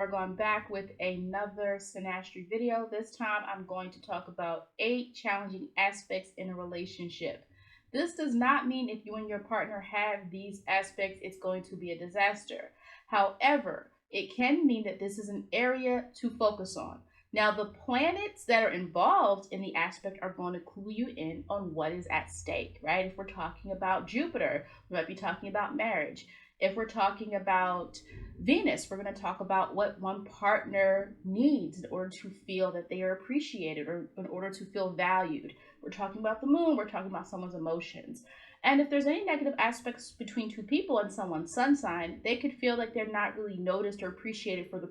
Are going back with another Synastry video. This time I'm going to talk about 8 challenging aspects in a relationship. This does not mean if you and your partner have these aspects, it's going to be a disaster. However, it can mean that this is an area to focus on. Now, the planets that are involved in the aspect are going to clue you in on what is at stake, right? If we're talking about Jupiter, we might be talking about marriage. If we're talking about Venus, we're going to talk about what one partner needs in order to feel that they are appreciated or in order to feel valued. We're talking about the moon, we're talking about someone's emotions. And if there's any negative aspects between two people and someone's sun sign, they could feel like they're not really noticed or appreciated for their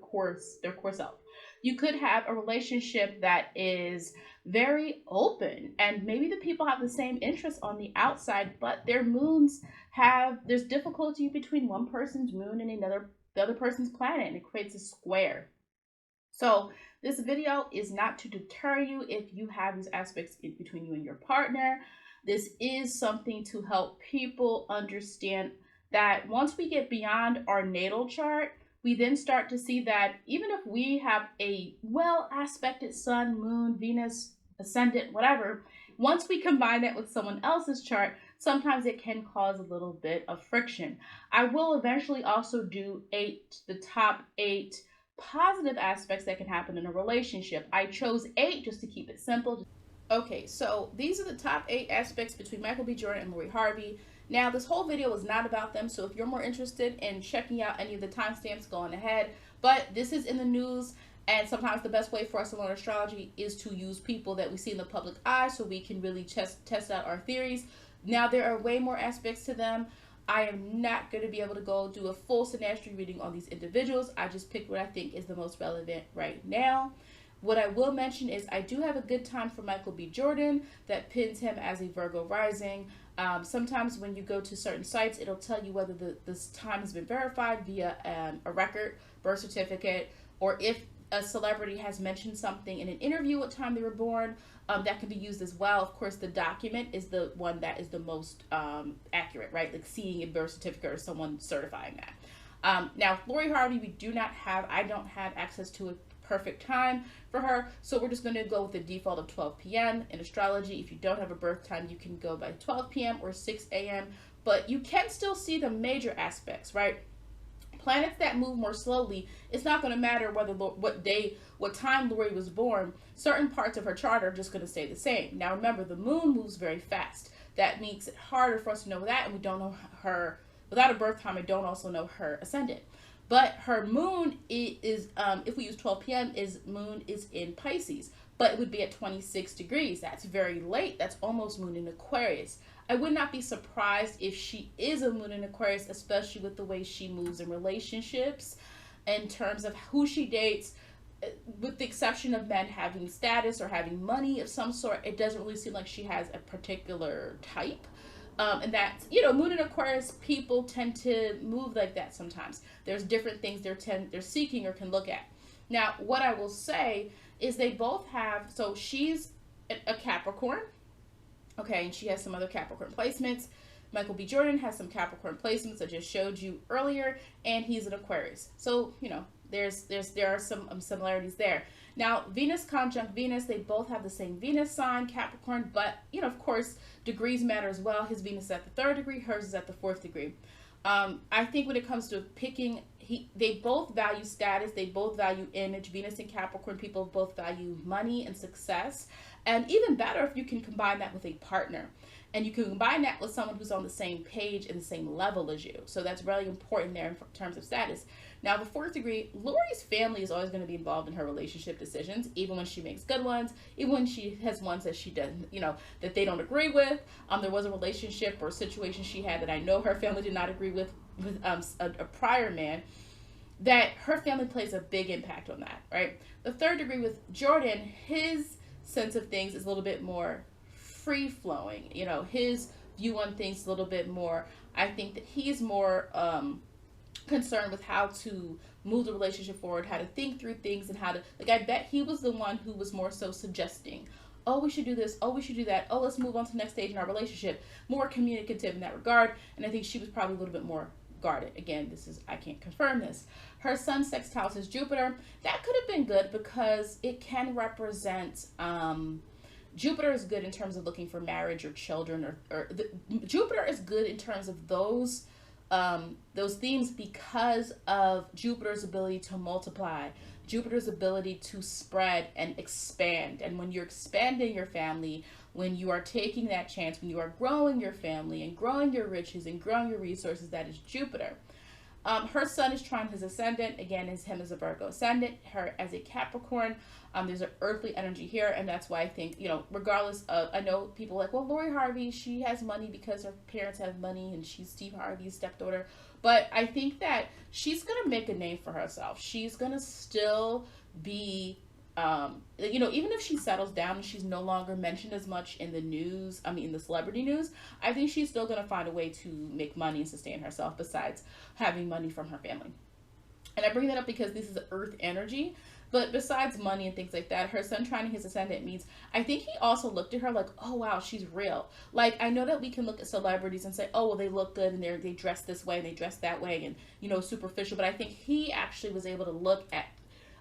core self. You could have a relationship that is very open and maybe the people have the same interests on the outside, but their moons there's difficulty between one person's moon and the other person's planet, and it creates a square. So this video is not to deter you if you have these aspects in between you and your partner. This is something to help people understand that once we get beyond our natal chart, we then start to see that even if we have a well aspected sun, moon, Venus, ascendant, whatever, once we combine that with someone else's chart, sometimes it can cause a little bit of friction. I will eventually also do the top 8 positive aspects that can happen in a relationship. I chose 8 just to keep it simple. Okay, so these are the top 8 aspects between Michael B. Jordan and Lori Harvey. Now, this whole video is not about them, so if you're more interested in checking out any of the timestamps, go on ahead. But this is in the news, and sometimes the best way for us to learn astrology is to use people that we see in the public eye so we can really test out our theories. Now, there are way more aspects to them. I am not going to be able to go do a full Synastry reading on these individuals. I just picked what I think is the most relevant right now. What I will mention is I do have a good time for Michael B. Jordan that pins him as a Virgo rising. Sometimes when you go to certain sites, it'll tell you whether this time has been verified via a record, birth certificate, or if a celebrity has mentioned something in an interview what time they were born. That can be used as well. Of course, the document is the one that is the most accurate, right? Like seeing a birth certificate or someone certifying that. Now, Lori Harvey, I don't have access to a perfect time for her, so we're just going to go with the default of 12 p.m. in astrology. If you don't have a birth time, you can go by 12 p.m. or 6 a.m., but you can still see the major aspects, right? Planets that move more slowly, it's not going to matter what time Lori was born. Certain parts of her chart are just going to stay the same. Now remember, the moon moves very fast. That makes it harder for us to know that, and we don't know her without a birth time. I don't also know her ascendant. But her moon is if we use 12 p.m., moon is in Pisces, but it would be at 26 degrees. That's very late. That's almost moon in Aquarius. I would not be surprised if she is a moon in Aquarius, especially with the way she moves in relationships, in terms of who she dates. With the exception of men having status or having money of some sort, it doesn't really seem like she has a particular type. And that's, moon in Aquarius, people tend to move like that sometimes. There's different things they're seeking or can look at. Now, what I will say is they both have, so she's a Capricorn, okay, and she has some other Capricorn placements. Michael B. Jordan has some Capricorn placements I just showed you earlier, and he's an Aquarius. So, there are some similarities there. Now, Venus conjunct Venus, they both have the same Venus sign, Capricorn, but, of course, degrees matter as well. His Venus is at the 3rd degree, hers is at the 4th degree. I think when it comes to picking, they both value status, they both value image. Venus and Capricorn people both value money and success. And even better if you can combine that with a partner. And you can combine that with someone who's on the same page and the same level as you. So that's really important there in terms of status. Now, the 4th degree, Lori's family is always going to be involved in her relationship decisions, even when she makes good ones, even when she has ones that she doesn't, that they don't agree with. There was a relationship or a situation she had that I know her family did not agree with a prior man, that her family plays a big impact on that, right? The 3rd degree with Jordan, his sense of things is a little bit more free-flowing. His view on things is a little bit more, I think that he's more concerned with how to move the relationship forward, how to think through things, and how to, I bet he was the one who was more so suggesting, oh, we should do this, oh, we should do that, oh, let's move on to the next stage in our relationship, more communicative in that regard. And I think she was probably a little bit more guarded. Again, I can't confirm this. Her sun sextiles his Jupiter. That could have been good because it can represent, Jupiter is good in terms of looking for marriage or children, Jupiter is good in terms of those themes because of Jupiter's ability to multiply, Jupiter's ability to spread and expand. And when you're expanding your family, when you are taking that chance, when you are growing your family and growing your riches and growing your resources, that is Jupiter. Her sun is trine his ascendant. Again, him as a Virgo ascendant, her as a Capricorn. There's an earthly energy here, and that's why I think, regardless of, I know people are like, well, Lori Harvey, she has money because her parents have money, and she's Steve Harvey's stepdaughter. But I think that she's going to make a name for herself. She's going to still be, even if she settles down and she's no longer mentioned as much in the news, in the celebrity news, I think she's still going to find a way to make money and sustain herself besides having money from her family. And I bring that up because this is earth energy. But besides money and things like that, her sun trining his ascendant means, I think he also looked at her like, oh, wow, she's real. Like, I know that we can look at celebrities and say, oh, well, they look good and they dress this way and they dress that way and, superficial. But I think he actually was able to look at,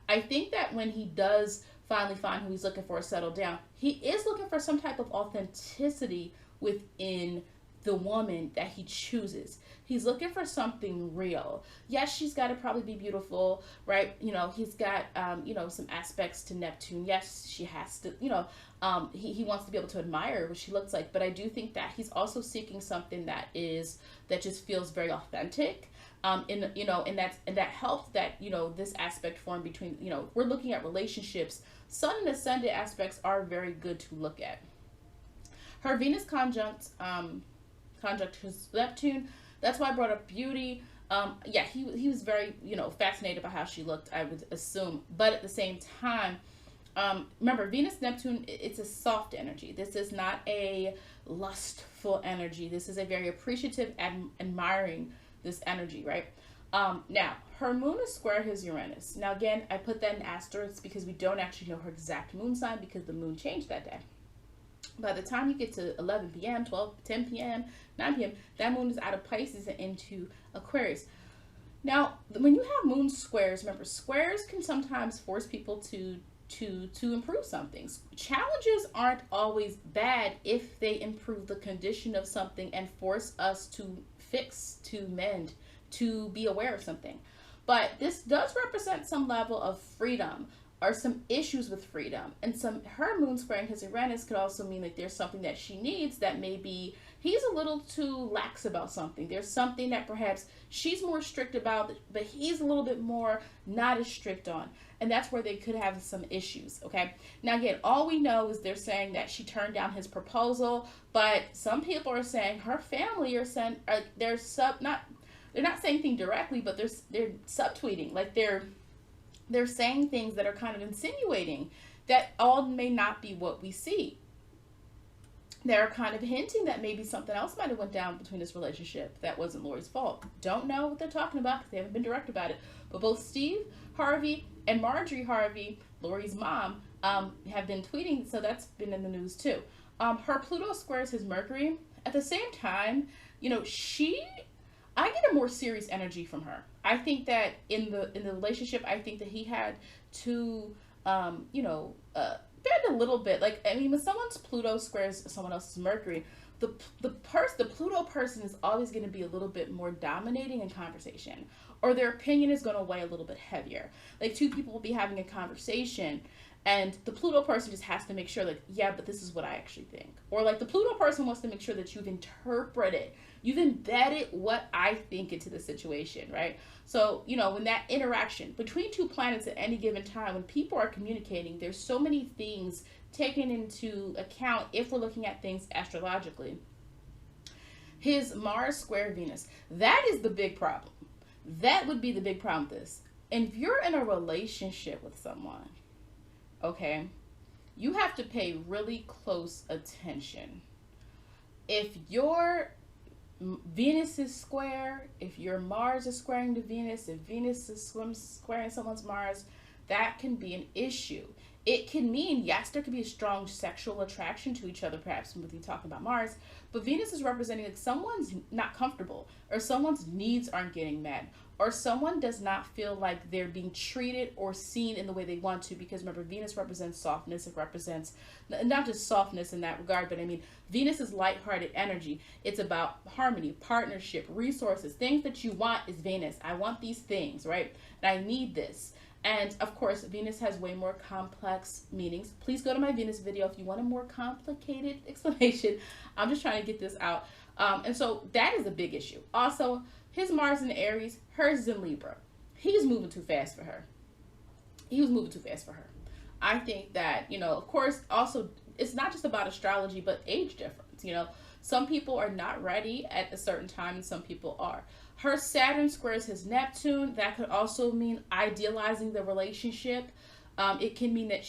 I think that when he does finally find who he's looking for, settle down, he is looking for some type of authenticity within the woman that he chooses. He's looking for something real. Yes, she's got to probably be beautiful, right? He's got, some aspects to Neptune. Yes, she has to, he wants to be able to admire what she looks like. But I do think that he's also seeking something that just feels very authentic. And that helps that, this aspect form between, we're looking at relationships. Sun and ascendant aspects are very good to look at. Her Venus conjunct his Neptune. That's why I brought up beauty. He was very, fascinated by how she looked, I would assume. But at the same time, remember, Venus, Neptune, it's a soft energy. This is not a lustful energy. This is a very appreciative, admiring this energy, right? Now, her moon is square his Uranus. Now, again, I put that in asterisks because we don't actually know her exact moon sign because the moon changed that day. By the time you get to 11 p.m., 12, 10 p.m., 9 p.m., that moon is out of Pisces and into Aquarius. Now, when you have moon squares, remember, squares can sometimes force people to improve something. Challenges aren't always bad if they improve the condition of something and force us to fix, to mend, to be aware of something. But this does represent some level of freedom, or some issues with freedom. And her moon squaring his Uranus could also mean like there's something that she needs that maybe he's a little too lax about something. There's something that perhaps she's more strict about, but he's a little bit more not as strict on. And that's where they could have some issues, okay? Now, again, all we know is they're saying that she turned down his proposal, but some people are saying her family are saying, they're not saying anything directly, but they're subtweeting, like they're saying things that are kind of insinuating that all may not be what we see. They're kind of hinting that maybe something else might have went down between this relationship that wasn't Lori's fault. Don't know what they're talking about because they haven't been direct about it. But both Steve Harvey and Marjorie Harvey, Lori's mom, have been tweeting, so that's been in the news too. Her Pluto squares his Mercury. At the same time, I get a more serious energy from her. I think that in the relationship, I think that he had to, bend a little bit. Like, when someone's Pluto squares someone else's Mercury, the Pluto person is always going to be a little bit more dominating in conversation, or their opinion is going to weigh a little bit heavier. Like, two people will be having a conversation, and the Pluto person just has to make sure, like, yeah, but this is what I actually think. Or, like, the Pluto person wants to make sure that you've interpreted, you've embedded what I think into the situation, right? So, when that interaction between two planets at any given time, when people are communicating, there's so many things taken into account if we're looking at things astrologically. His Mars square Venus, that is the big problem. That would be the big problem with this. And if you're in a relationship with someone, okay, you have to pay really close attention. If your Venus is square, if your Mars is squaring to Venus, if Venus is squaring someone's Mars, that can be an issue. It can mean, yes, there could be a strong sexual attraction to each other, perhaps when we talk about Mars, but Venus is representing like someone's not comfortable, or someone's needs aren't getting met, or someone does not feel like they're being treated or seen in the way they want to. Because remember, Venus represents softness. It represents not just softness in that regard, but I mean, Venus is lighthearted energy. It's about harmony, partnership, resources, things that you want is Venus. I want these things, right? And I need this. And of course, Venus has way more complex meanings. Please go to my Venus video if you want a more complicated explanation. I'm just trying to get this out. And so that is a big issue. Also, his Mars in Aries, hers is in Libra. He's moving too fast for her. He was moving too fast for her. I think that, of course, also, it's not just about astrology, but age difference. Some people are not ready at a certain time and some people are. Her Saturn squares his Neptune. That could also mean idealizing the relationship. It can mean that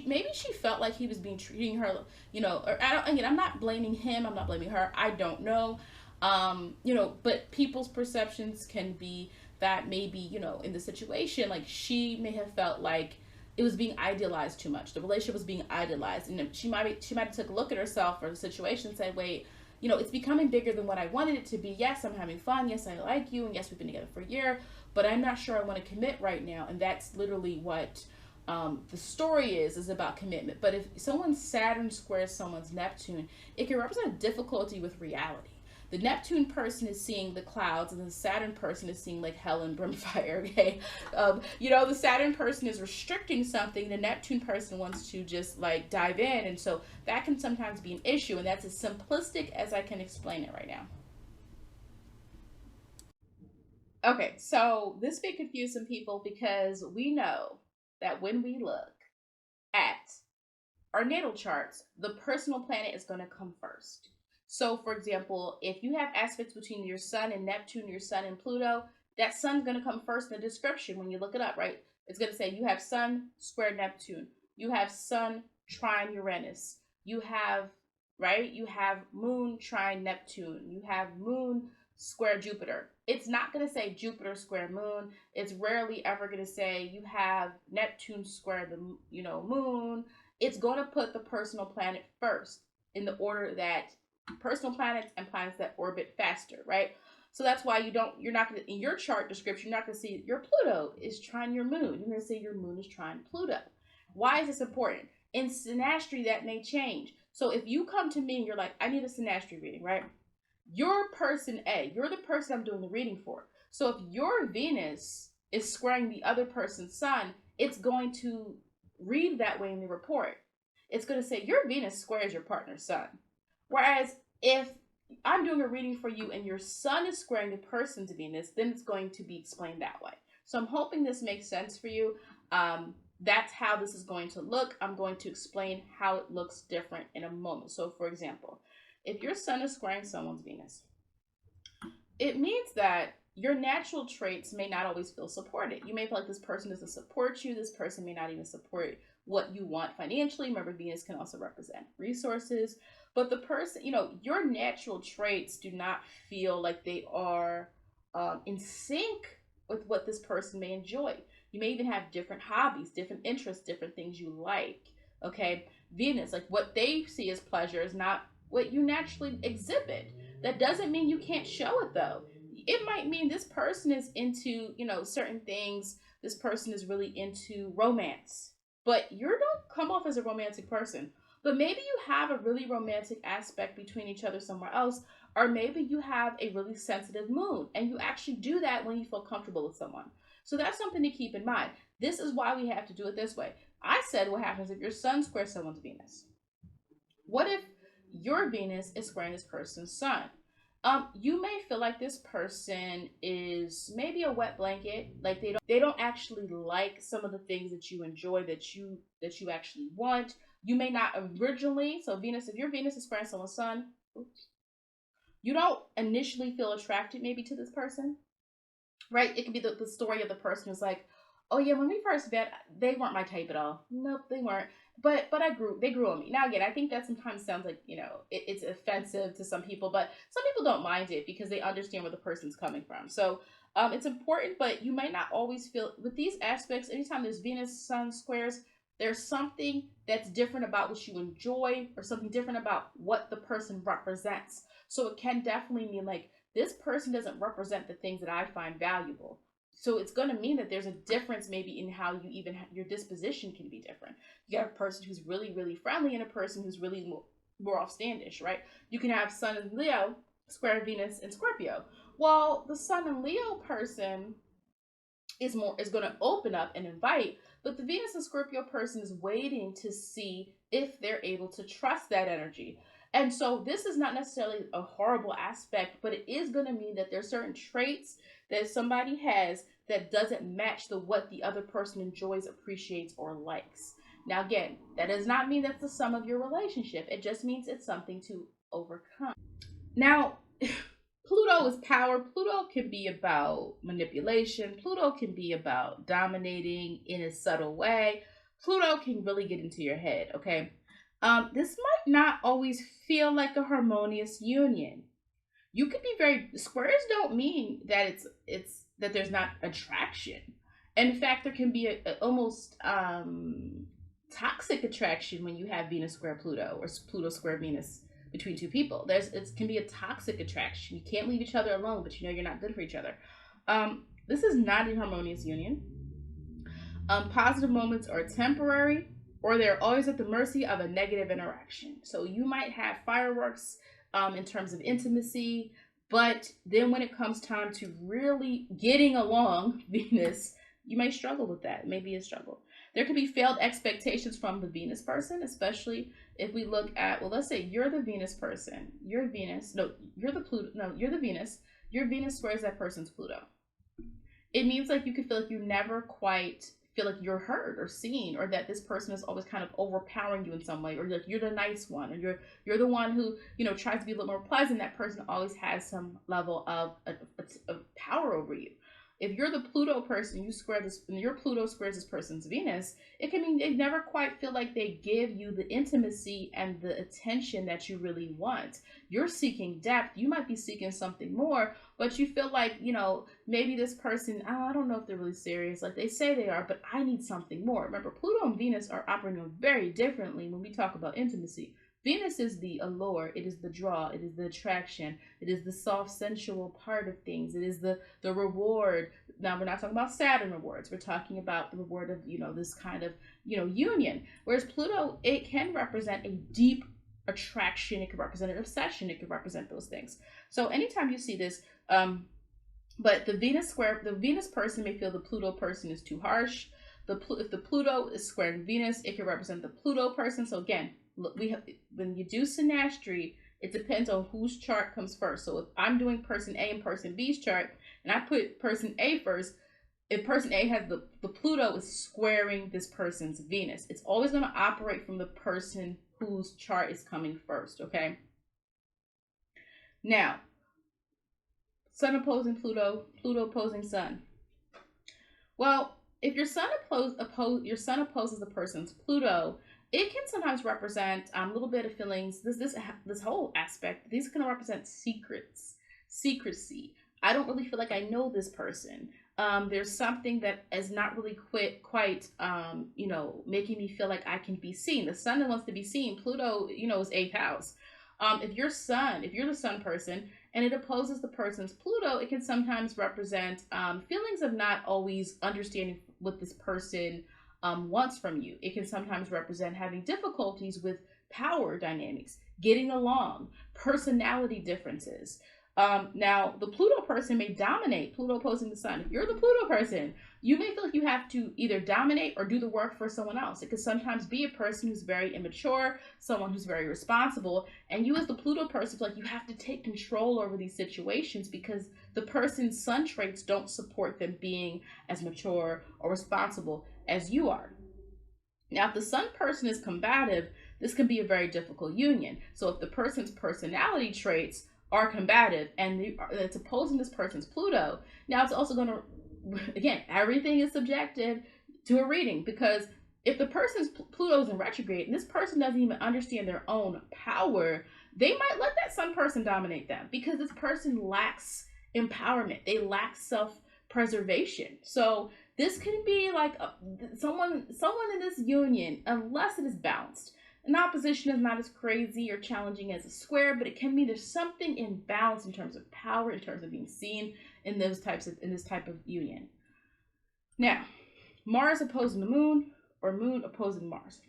maybe she felt like he was treating her, or I'm not blaming him. I'm not blaming her. I don't know. But people's perceptions can be that maybe, in the situation, like she may have felt like it was being idealized too much. The relationship was being idealized. And she might have took a look at herself or the situation and said, wait, it's becoming bigger than what I wanted it to be. Yes, I'm having fun. Yes, I like you. And yes, we've been together for a year, but I'm not sure I want to commit right now. And that's literally what the story is about commitment. But if someone's Saturn squares someone's Neptune, it can represent difficulty with reality. The Neptune person is seeing the clouds, and the Saturn person is seeing like hell and brimfire. Okay, the Saturn person is restricting something. The Neptune person wants to just like dive in, and so that can sometimes be an issue. And that's as simplistic as I can explain it right now. Okay, so this may confuse some people because we know that when we look at our natal charts, the personal planet is going to come first. So, for example, if you have aspects between your sun and Neptune, your sun and Pluto, that sun's going to come first in the description when you look it up, right? It's going to say you have sun square Neptune. You have sun trine Uranus. You have, right? You have moon trine Neptune. You have moon square Jupiter. It's not going to say Jupiter square moon. It's rarely ever going to say you have Neptune square the, moon. It's going to put the personal planet first in the order that personal planets and planets that orbit faster, right? So that's why you're not going to, in your chart description, you're not going to see your Pluto is trine your moon. You're going to say your moon is trine Pluto. Why is this important? In Synastry, that may change. So if you come to me and you're like, I need a Synastry reading, right? You're person A. You're the person I'm doing the reading for. So if your Venus is squaring the other person's sun, it's going to read that way in the report. It's going to say your Venus squares your partner's sun. Whereas if I'm doing a reading for you and your sun is squaring the person's Venus, then it's going to be explained that way. So I'm hoping this makes sense for you. That's how this is going to look. I'm going to explain how it looks different in a moment. So for example, if your sun is squaring someone's Venus, it means that your natural traits may not always feel supported. You may feel like this person doesn't support you. This person may not even support what you want financially. Remember, Venus can also represent resources. But the person, your natural traits do not feel like they are in sync with what this person may enjoy. You may even have different hobbies, different interests, different things you like. Okay, Venus, like what they see as pleasure is not what you naturally exhibit. That doesn't mean you can't show it though. It might mean this person is into, certain things. This person is really into romance, but you don't come off as a romantic person. But maybe you have a really romantic aspect between each other somewhere else, or maybe you have a really sensitive mood, and you actually do that when you feel comfortable with someone. So that's something to keep in mind. This is why we have to do it this way. I said what happens if your sun squares someone's Venus. What if your Venus is squaring this person's sun? You may feel like this person is maybe a wet blanket. Like they don't actually like some of the things that you enjoy, that you actually want. You may not originally, so Venus, if your Venus is squaring someone's sun, you don't initially feel attracted maybe to this person, right? It could be the story of the person who's like, oh yeah, when we first met, they weren't my type at all. Nope, they weren't. But they grew on me. Now again, I think that sometimes sounds like, it's offensive to some people, but some people don't mind it because they understand where the person's coming from. So It's important, but you might not always feel with these aspects. Anytime there's Venus Sun squares, there's something that's different about what you enjoy, or something different about what the person represents. So it can definitely mean like this person doesn't represent the things that I find valuable. So it's going to mean that there's a difference maybe in how you even your disposition can be different. You have a person who's really, really friendly and a person who's really more offstandish, right? You can have Sun and Leo square Venus and Scorpio. Well, the Sun and Leo person is going to open up and invite, but the Venus and Scorpio person is waiting to see if they're able to trust that energy. And so this is not necessarily a horrible aspect, but it is going to mean that there's certain traits that somebody has that doesn't match what the other person enjoys, appreciates, or likes. Now, again, that does not mean that's the sum of your relationship. It just means it's something to overcome. Now, Pluto is power. Pluto can be about manipulation. Pluto can be about dominating in a subtle way. Pluto can really get into your head, okay? This might not always feel like a harmonious union. You could be squares don't mean that it's that there's not attraction. And in fact, there can be a almost toxic attraction when you have Venus square Pluto or Pluto square Venus between two people. It can be a toxic attraction. You can't leave each other alone, but you know you're not good for each other. This is not a harmonious union. Positive moments are temporary, or they're always at the mercy of a negative interaction. So you might have fireworks in terms of intimacy, but then when it comes time to really getting along, Venus, you may struggle with that. Maybe a struggle. There could be failed expectations from the Venus person, especially if we look at, well, let's say you're the Venus person. You're Venus. No, you're the Pluto. No, you're the Venus. Your Venus squares that person's Pluto. It means like you could feel like you never quite feel like you're heard or seen, or that this person is always kind of overpowering you in some way, or like you're the nice one, or you're the one who, you know, tries to be a little more pleasant. That person always has some level of power over you. If you're the Pluto person, you square this, and your Pluto squares this person's Venus, it can mean they never quite feel like they give you the intimacy and the attention that you really want. You're seeking depth. You might be seeking something more, but you feel like, you know, maybe this person, oh, I don't know if they're really serious. Like they say they are, but I need something more. Remember, Pluto and Venus are operating very differently when we talk about intimacy. Venus is the allure, it is the draw, it is the attraction, it is the soft, sensual part of things, it is the reward. Now, we're not talking about Saturn rewards, we're talking about the reward of, you know, this kind of, you know, union. Whereas Pluto, it can represent a deep attraction, it can represent an obsession, it can represent those things. So anytime you see this, but the Venus person may feel the Pluto person is too harsh. If the Pluto is squaring Venus, it can represent the Pluto person. So again, when you do Synastry, it depends on whose chart comes first. So if I'm doing person A and person B's chart, and I put person A first, if person A has the Pluto is squaring this person's Venus, it's always going to operate from the person whose chart is coming first, okay? Now, Sun opposing Pluto, Pluto opposing Sun. Well, if your Sun opposes the person's Pluto, it can sometimes represent a little bit of feelings. This whole aspect, these can represent secrecy. I don't really feel like I know this person. There's something that is not really quite you know, making me feel like I can be seen. The Sun wants to be seen. Pluto, you know, is 8th house. If you're the Sun person and it opposes the person's Pluto, it can sometimes represent feelings of not always understanding what this person wants from you. It can sometimes represent having difficulties with power dynamics, getting along, personality differences. Now, the Pluto person may dominate, Pluto opposing the Sun. If you're the Pluto person, you may feel like you have to either dominate or do the work for someone else. It could sometimes be a person who's very immature, someone who's very responsible, and you as the Pluto person feel like you have to take control over these situations because the person's Sun traits don't support them being as mature or responsible as you are. Now, if the Sun person is combative, this can be a very difficult union. So if the person's personality traits are combative and it's opposing this person's Pluto, now it's also going to, again, everything is subjective to a reading, because if the person's Pluto is in retrograde and this person doesn't even understand their own power, they might let that Sun person dominate them because this person lacks empowerment. They lack self preservation. So this can be like someone in this union, unless it is balanced. An opposition is not as crazy or challenging as a square, but it can mean there's something imbalanced in terms of power, in terms of being seen in this type of union. Now, Mars opposing the moon or moon opposing Mars.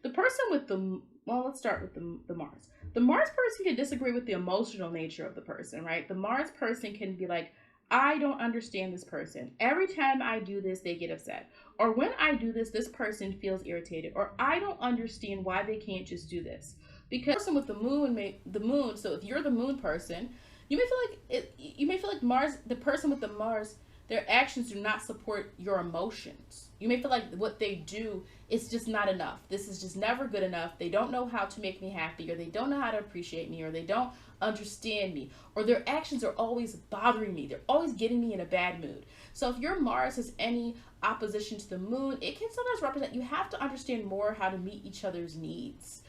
The person with the, well, let's start with the Mars. The Mars person can disagree with the emotional nature of the person, right? The Mars person can be like, I don't understand this person. Every time I do this, they get upset. Or when I do this, this person feels irritated. Or I don't understand why they can't just do this. Because the person with the moon, so if you're the moon person, you may feel like Mars, the person with the Mars, their actions do not support your emotions. You may feel like what they do is just not enough. This is just never good enough. They don't know how to make me happy, or they don't know how to appreciate me, or they don't understand me, or their actions are always bothering me. They're always getting me in a bad mood. So if your Mars has any opposition to the moon, it can sometimes represent you have to understand more how to meet each other's needs.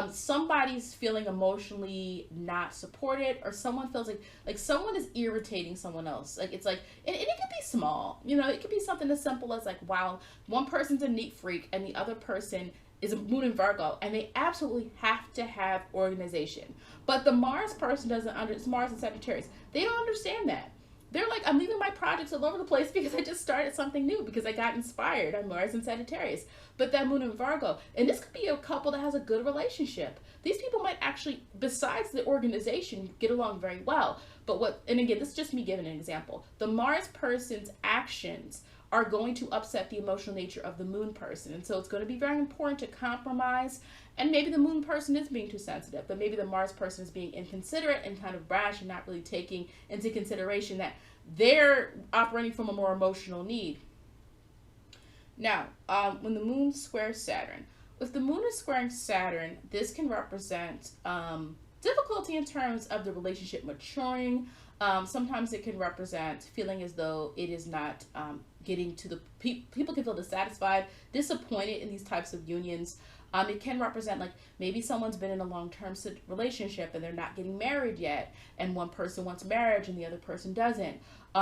Somebody's feeling emotionally not supported, or someone feels like someone is irritating someone else. Like it's like, and it can be small, it could be something as simple as like, wow, one person's a neat freak and the other person is a moon in Virgo, and they absolutely have to have organization. But the Mars person doesn't it's Mars and Sagittarius. They don't understand that. They're like, I'm leaving my projects all over the place because I just started something new, because I got inspired. I'm Mars and Sagittarius. But that moon in Virgo, and this could be a couple that has a good relationship. These people might actually, besides the organization, get along very well. But and again, this is just me giving an example. The Mars person's actions are going to upset the emotional nature of the moon person. And so it's going to be very important to compromise. And maybe the moon person is being too sensitive, but maybe the Mars person is being inconsiderate and kind of brash and not really taking into consideration that they're operating from a more emotional need. Now, when the moon squares Saturn, if the moon is squaring Saturn, this can represent difficulty in terms of the relationship maturing. Sometimes it can represent feeling as though it is not getting to the people can feel dissatisfied, disappointed in these types of unions. It can represent like maybe someone's been in a long-term relationship and they're not getting married yet, and one person wants marriage and the other person doesn't.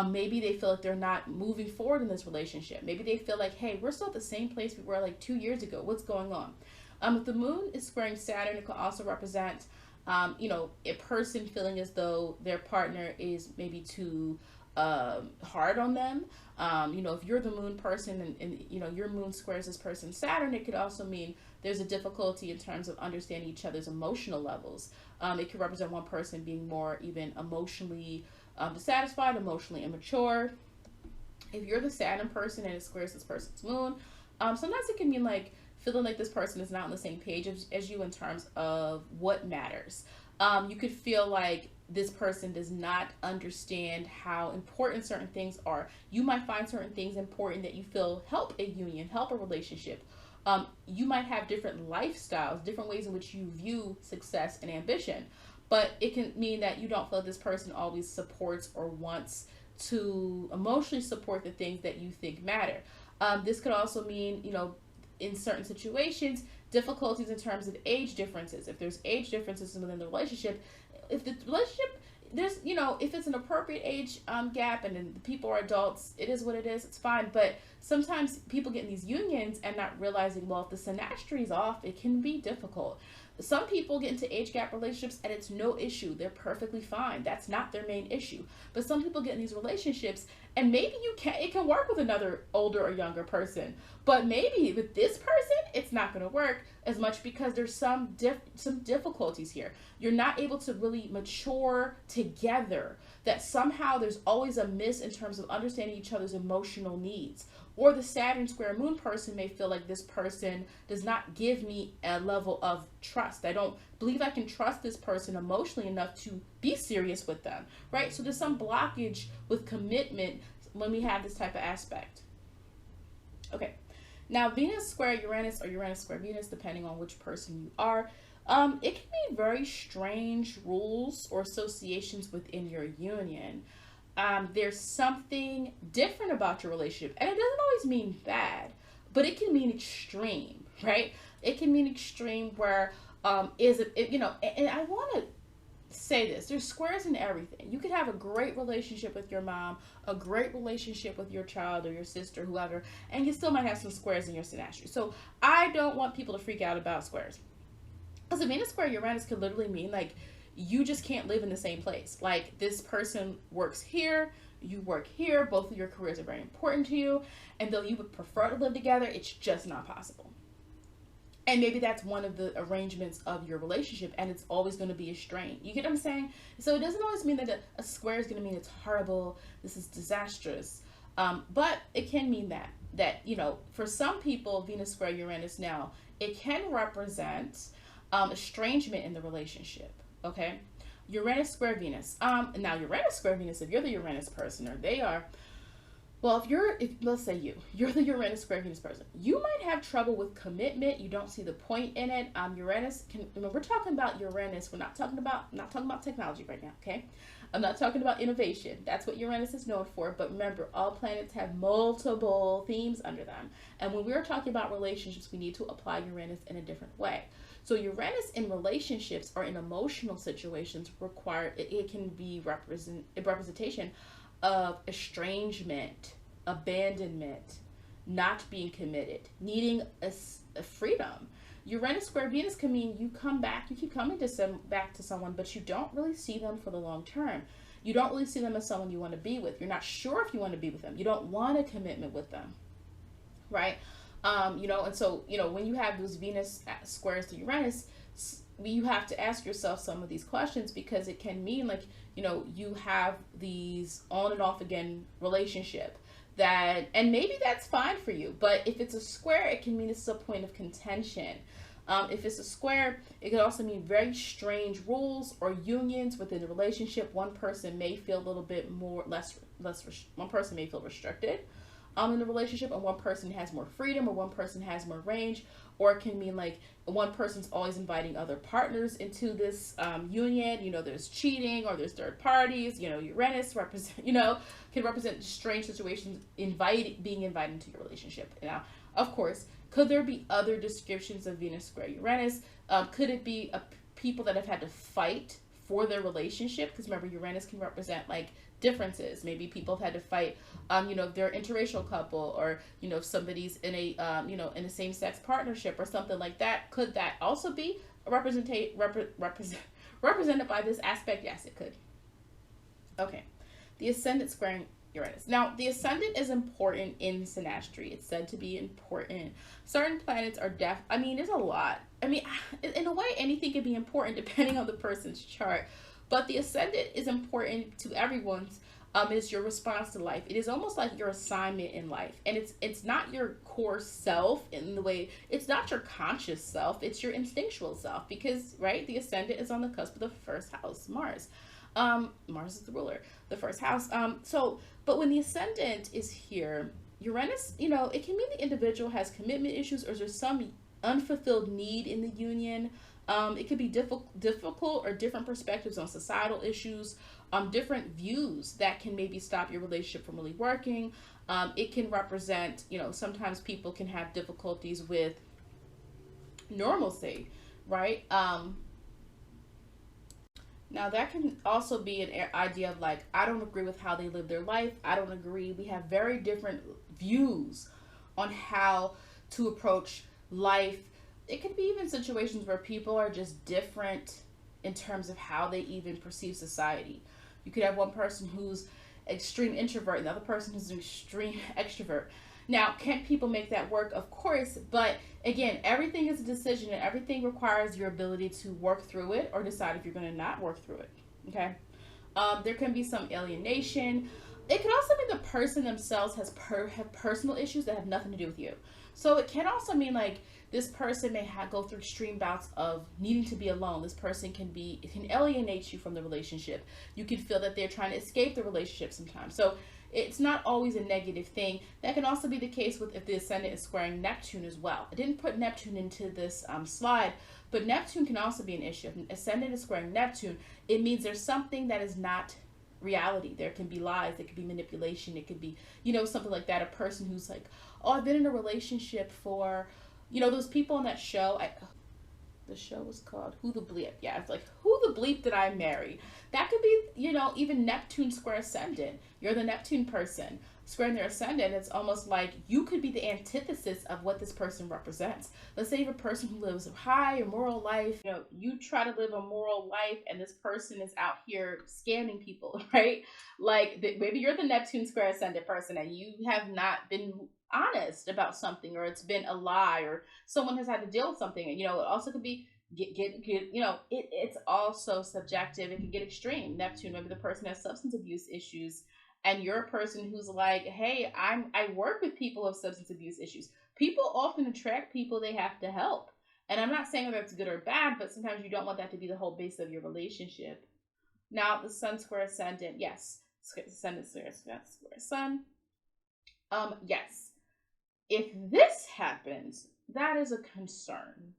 Maybe they feel like they're not moving forward in this relationship. Maybe they feel like, hey, we're still at the same place we were like 2 years ago. What's going on? If the moon is squaring Saturn, it can also represent a person feeling as though their partner is maybe too hard on them. If you're the moon person and your moon squares this person's Saturn, it could also mean there's a difficulty in terms of understanding each other's emotional levels. It could represent one person being more even emotionally dissatisfied, emotionally immature. If you're the Saturn person and it squares this person's moon, sometimes it can mean like feeling like this person is not on the same page as you in terms of what matters. You could feel like this person does not understand how important certain things are. You might find certain things important that you feel help a union, help a relationship. You might have different lifestyles, different ways in which you view success and ambition. But it can mean that you don't feel like this person always supports or wants to emotionally support the things that you think matter. This could also mean, in certain situations, difficulties in terms of age differences. If there's age differences within the relationship, if the relationship, there's, if it's an appropriate age gap and then the people are adults, it is what it is, it's fine. But sometimes people get in these unions and not realizing, well, if the synastry is off, it can be difficult. Some people get into age gap relationships and it's no issue. They're perfectly fine. That's not their main issue. But some people get in these relationships and maybe it can work with another older or younger person. But maybe with this person, it's not going to work as much because there's some difficulties here. You're not able to really mature together. That somehow there's always a miss in terms of understanding each other's emotional needs. Or the Saturn square moon person may feel like this person does not give me a level of trust. I don't believe I can trust this person emotionally enough to be serious with them, right? So there's some blockage with commitment when we have this type of aspect. Okay, now Venus square Uranus or Uranus square Venus, depending on which person you are, it can be very strange rules or associations within your union. There's something different about your relationship, and it doesn't always mean bad, but it can mean extreme, right? It can mean extreme where and I want to say this, there's squares in everything. You could have a great relationship with your mom, a great relationship with your child or your sister, whoever, and you still might have some squares in your synastry. So I don't want people to freak out about squares. Because a Venus square Uranus could literally mean like you just can't live in the same place. Like this person works here, you work here, both of your careers are very important to you, and though you would prefer to live together, it's just not possible. And maybe that's one of the arrangements of your relationship, and it's always going to be a strain. You get what I'm saying? So it doesn't always mean that a square is going to mean it's horrible, this is disastrous. But it can mean that, you know, for some people, Venus square Uranus now, it can represent estrangement in the relationship, okay? Uranus square Venus. Now Uranus square Venus, if you're the Uranus person, or they are, well, if let's say you're the Uranus square Venus person, you might have trouble with commitment. You don't see the point in it. Uranus can, when we're talking about Uranus, we're not talking about technology right now, okay? I'm not talking about innovation. That's what Uranus is known for. But remember, all planets have multiple themes under them. And when we're talking about relationships, we need to apply Uranus in a different way. So Uranus in relationships or in emotional situations it can be a representation of estrangement, abandonment, not being committed, needing a freedom. Uranus square Venus can mean you keep coming back to someone, but you don't really see them for the long term. You don't really see them as someone you want to be with. You're not sure if you want to be with them. You don't want a commitment with them, right? You know, and so, you know, when you have those Venus squares to Uranus, you have to ask yourself some of these questions, because it can mean like, you know, you have these on and off again relationship that, and maybe that's fine for you, but if it's a square, it can mean it's a point of contention. If it's a square, it could also mean very strange rules or unions within a relationship. One person may feel a little bit one person may feel restricted in the relationship, and one person has more freedom, or one person has more range. Or it can mean like one person's always inviting other partners into this union. You know, there's cheating or there's third parties. You know, Uranus can represent strange situations, being invited into your relationship. Now, of course, could there be other descriptions of Venus square Uranus? Could it be people that have had to fight for their relationship? Because remember, Uranus can represent like differences. Maybe people have had to fight, you know, if they're an interracial couple, or, you know, if somebody's in a, you know, in a same-sex partnership or something like that. Could that also be represented by this aspect? Yes, it could. Okay. The Ascendant squaring Uranus. Now, the Ascendant is important in Synastry. It's said to be important. Certain planets are I mean, there's a lot. I mean, in a way, anything can be important depending on the person's chart. But the Ascendant is important to everyone's. It's your response to life. It is almost like your assignment in life. And it's not your core self in the way, it's not your conscious self, it's your instinctual self. Because, right, the Ascendant is on the cusp of the first house, Mars. Mars is the ruler, the first house. But when the Ascendant is here, Uranus, you know, it can mean the individual has commitment issues, or there's some unfulfilled need in the union. It could be difficult or different perspectives on societal issues, different views that can maybe stop your relationship from really working. It can represent, you know, sometimes people can have difficulties with normalcy, right? Now that can also be an idea of like, I don't agree with how they live their life. I don't agree. We have very different views on how to approach life. It could be even situations where people are just different in terms of how they even perceive society. You could have one person who's extreme introvert and the other person who's an extreme extrovert. Now, can people make that work? Of course, but again, everything is a decision, and everything requires your ability to work through it or decide if you're going to not work through it, okay? There can be some alienation. It could also be the person themselves have personal issues that have nothing to do with you. So it can also mean like this person may go through extreme bouts of needing to be alone. This person can alienate you from the relationship. You can feel that they're trying to escape the relationship sometimes. So it's not always a negative thing. That can also be the case with if the Ascendant is squaring Neptune as well. I didn't put Neptune into this slide, but Neptune can also be an issue. If Ascendant is squaring Neptune, it means there's something that is not reality. There can be lies, there could be manipulation, it could be, you know, something like that. A person who's like, oh, I've been in a relationship for, you know, those people on that show. The show was called Who the Bleep. Yeah, it's like, who the bleep did I marry? That could be, even Neptune square ascendant. You're the Neptune person squaring their ascendant. It's almost like you could be the antithesis of what this person represents. Let's say you have a person who lives a high or moral life. You try to live a moral life, and this person is out here scamming people, right? Like, maybe you're the Neptune square ascendant person, and you have not been honest about something, or it's been a lie, or someone has had to deal with something. And it also could be it's also subjective. It can get extreme. Neptune, maybe the person has substance abuse issues, and you're a person who's like, hey, I work with people with substance abuse issues. People often attract people they have to help. And I'm not saying whether it's good or bad, but sometimes you don't want that to be the whole base of your relationship. Now, the Sun square ascendant, yes. Ascendant square Sun. Yes. If this happens, that is a concern.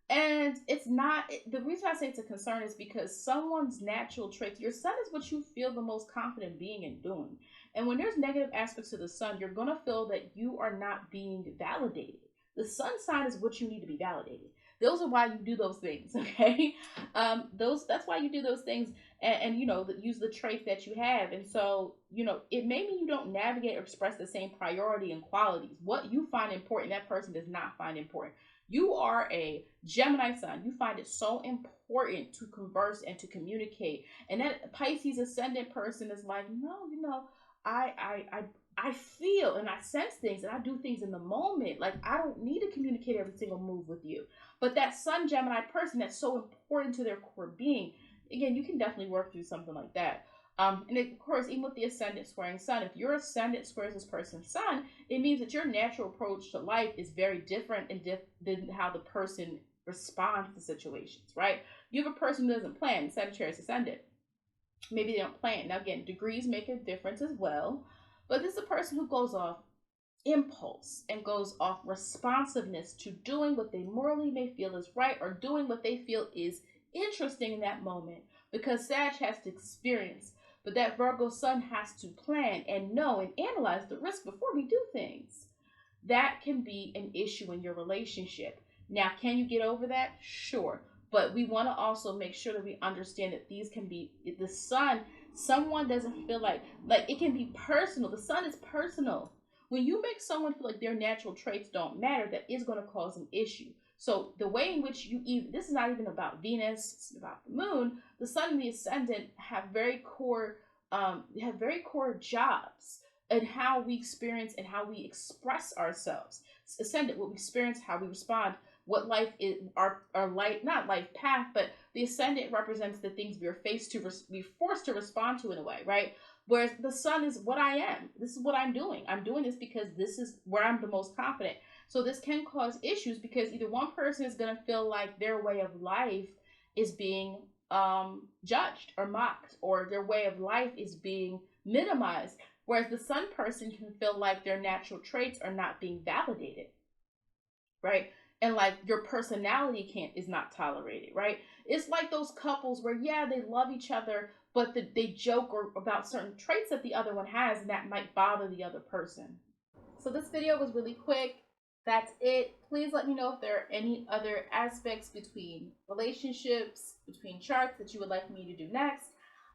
And it's not, the reason I say it's a concern is because someone's natural traits, your sun is what you feel the most confident being and doing. And when there's negative aspects to the sun, you're going to feel that you are not being validated. The sun sign is what you need to be validated. Those are why you do those things, okay? That's why you do those things, and use the traits that you have. And so, it may mean you don't navigate or express the same priority and qualities. What you find important, that person does not find important. You are a Gemini sun. You find it so important to converse and to communicate. And that Pisces ascendant person is like, no, I feel and I sense things, and I do things in the moment. Like, I don't need to communicate every single move with you. But that Sun Gemini person, that's so important to their core being, again, you can definitely work through something like that. And of course, even with the ascendant squaring sun, if your ascendant squares this person's sun, it means that your natural approach to life is very different than how the person responds to situations, right? You have a person who doesn't plan, Sagittarius ascendant. Maybe they don't plan. Now, again, degrees make a difference as well, but this is a person who goes off impulse and goes off responsiveness to doing what they morally may feel is right, or doing what they feel is interesting in that moment, because Sag has to experience, but that Virgo sun has to plan and know and analyze the risk before we do things. That can be an issue in your relationship. Now, can you get over that? Sure. But we want to also make sure that we understand that these can be the sun. Someone doesn't feel like it can be personal. The sun is personal. When you make someone feel like their natural traits don't matter, that is going to cause an issue. So the way in which this is not even about Venus, it's about the moon. The sun and the ascendant have very core jobs in how we experience and how we express ourselves. Ascendant, what we experience, how we respond, what life is, our life, not life path, but the ascendant represents the things we are forced to respond to in a way, right? Whereas the sun is what I am. This is what I'm doing. I'm doing this because this is where I'm the most confident. So this can cause issues because either one person is going to feel like their way of life is being judged or mocked, or their way of life is being minimized. Whereas the sun person can feel like their natural traits are not being validated, right? And like your personality is not tolerated, right? It's like those couples where, yeah, they love each other, but they joke about certain traits that the other one has, and that might bother the other person. So this video was really quick. That's it. Please let me know if there are any other aspects between relationships, between charts that you would like me to do next.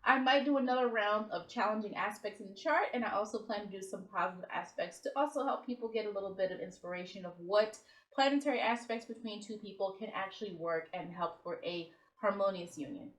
I might do another round of challenging aspects in the chart, and I also plan to do some positive aspects to also help people get a little bit of inspiration of what planetary aspects between two people can actually work and help for a harmonious union.